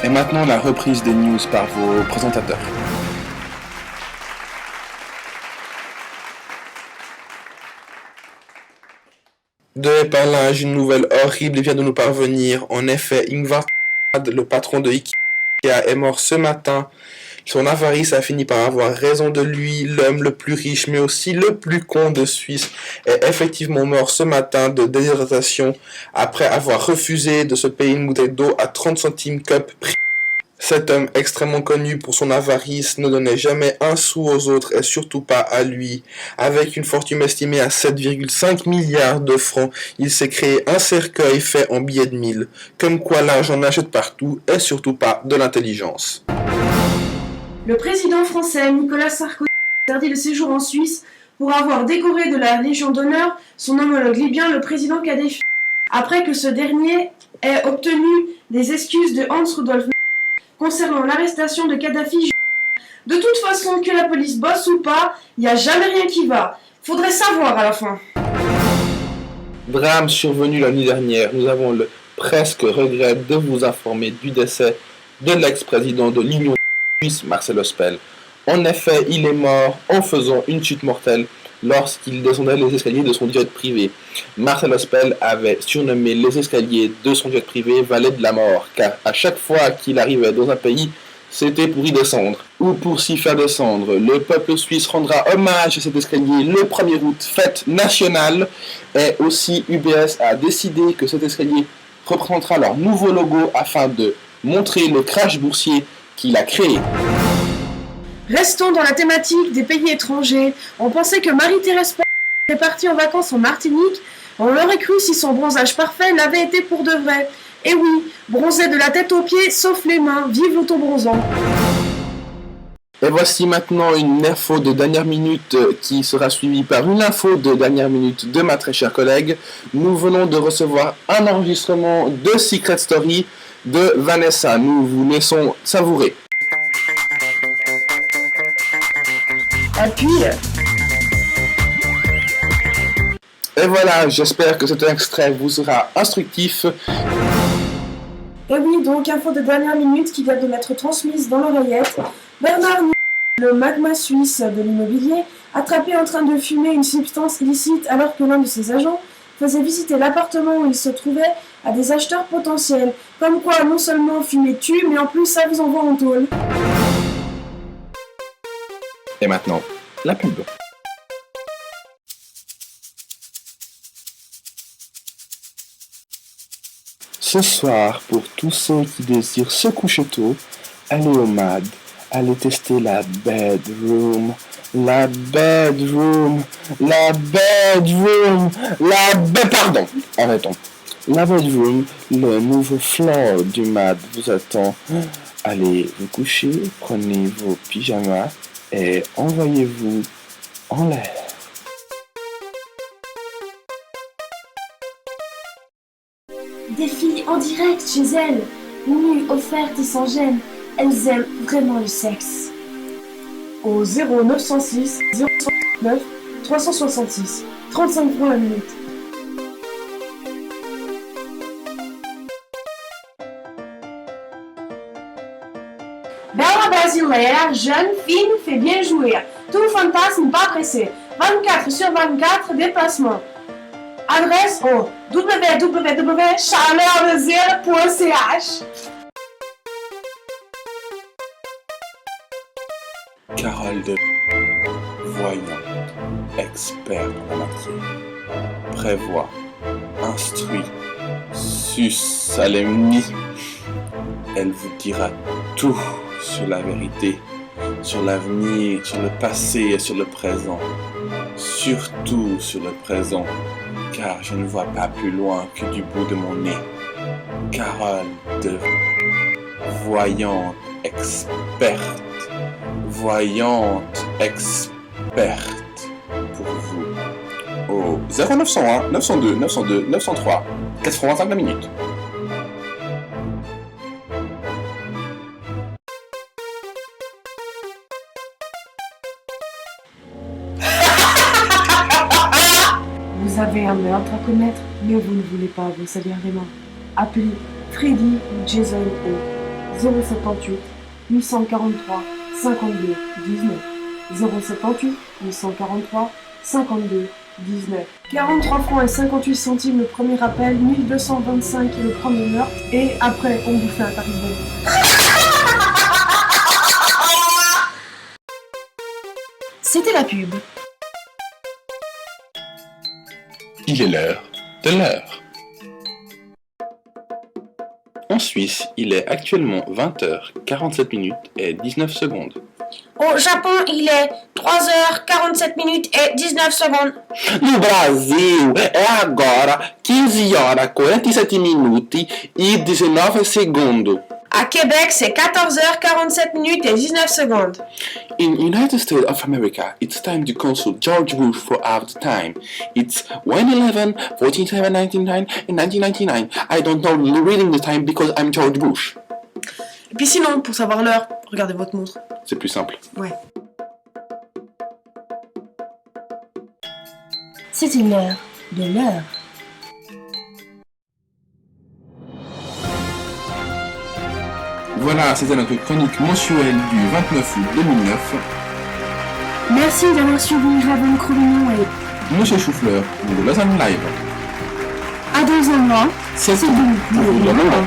Et maintenant la reprise des news par vos présentateurs. De Berlin, une nouvelle horrible vient de nous parvenir. En effet, Ingvar, le patron de Ikea, est mort ce matin. Son avarice a fini par avoir raison de lui. L'homme le plus riche, mais aussi le plus con de Suisse, est effectivement mort ce matin de déshydratation après avoir refusé de se payer une bouteille d'eau à 30 centimes cup prix. Cet homme extrêmement connu pour son avarice ne donnait jamais un sou aux autres et surtout pas à lui. Avec une fortune estimée à 7,5 milliards de francs, il s'est créé un cercueil fait en billets de 1000. Comme quoi l'argent n'achète partout et surtout pas de l'intelligence. Le président français Nicolas Sarkozy interdit le séjour en Suisse pour avoir décoré de la Légion d'honneur son homologue libyen, le président Kadhafi, après que ce dernier ait obtenu des excuses de Hans Rudolf concernant l'arrestation de Kadhafi. De toute façon, que la police bosse ou pas, il n'y a jamais rien qui va. Faudrait savoir à la fin. Drame survenu la nuit dernière, nous avons le presque regret de vous informer du décès de l'ex-président de l'Union suisse, Marcel Ospel. En effet, il est mort en faisant une chute mortelle lorsqu'il descendait les escaliers de son jet privé. Marcel Ospel avait surnommé les escaliers de son jet privé Vallée de la mort, car à chaque fois qu'il arrivait dans un pays, c'était pour y descendre, ou pour s'y faire descendre. Le peuple suisse rendra hommage à cet escalier le 1er août, fête nationale, et aussi UBS a décidé que cet escalier représentera leur nouveau logo afin de montrer le crash boursier qu'il a créé. Restons dans la thématique des pays étrangers. On pensait que Marie-Thérèse est partie en vacances en Martinique. On l'aurait cru si son bronzage parfait l'avait été pour de vrai. Et oui, bronzé de la tête aux pieds, sauf les mains. Vive l'autobronzant. Et voici maintenant une info de dernière minute qui sera suivie par une info de dernière minute de ma très chère collègue. Nous venons de recevoir un enregistrement de Secret Story de Vanessa. Nous vous laissons savourer. Appuie. Et voilà, j'espère que cet extrait vous sera instructif. Et oui, donc info de dernière minute qui vient de m'être transmise dans l'oreillette. Bernard, le magma suisse de l'immobilier, attrapé en train de fumer une substance illicite alors que l'un de ses agents faisait visiter l'appartement où il se trouvait à des acheteurs potentiels. Comme quoi, non seulement fumer tue, mais en plus ça vous envoie en tôle. Et maintenant, la pub. Ce soir, pour tous ceux qui désirent se coucher tôt, allez au MAD, allez tester la bedroom, pardon, arrêtons. La bedroom, le nouveau floor du MAD vous attend. Allez vous coucher, prenez vos pyjamas et envoyez-vous en l'air. Des filles en direct chez elles, nues, offertes et sans gêne, elles aiment vraiment le sexe. Au 0906 069 366, 35 francs la minute. Bella brasileira, jeune, fine, fait bien jouer. Tout fantasme pas pressé. 24/24 déplacements. Adresse au www.charlerdesil.ch. Carole de voyante, experte en la matière, prévoit, instruit, suce à l'ennemi. Elle vous dira tout sur la vérité, sur l'avenir, sur le passé et sur le présent. Surtout sur le présent, car je ne vois pas plus loin que du bout de mon nez. Carole de voyante, experte. Voyante experte pour vous au 0901 902 902 903 85 la minute. Vous avez un meurtre à commettre, mais vous ne voulez pas vous salir les mains. Appelez Freddy ou Jason O. 078 843 52 19. 078 843 52 19. 43 francs et 58 centimes le premier appel, 1225 le premier meurtre, et après on vous fait un tarif bon. C'était la pub. Il est l'heure de l'heure. En Suisse, il est actuellement 20h47 et 19 secondes. Au Japon, il est 3h47 et 19 secondes. No Brasil é agora 15h47 e 19 segundos. À Québec, c'est 14h47 et 19 secondes. In United States of America, it's time to consult George Bush for our time. It's 1/11, 14/7, 1999 and 1999. I don't know reading the time because I'm George Bush. Et puis sinon, pour savoir l'heure, regardez votre montre. C'est plus simple. Ouais. C'était l'heure de l'heure. Voilà, c'était notre chronique mensuelle du 29 août 2009. Merci d'avoir suivi Raven Crovignon et Monsieur Choufleur pour le Lausanne Live. à dans un mois. C'est C'est tout tout pour le moment.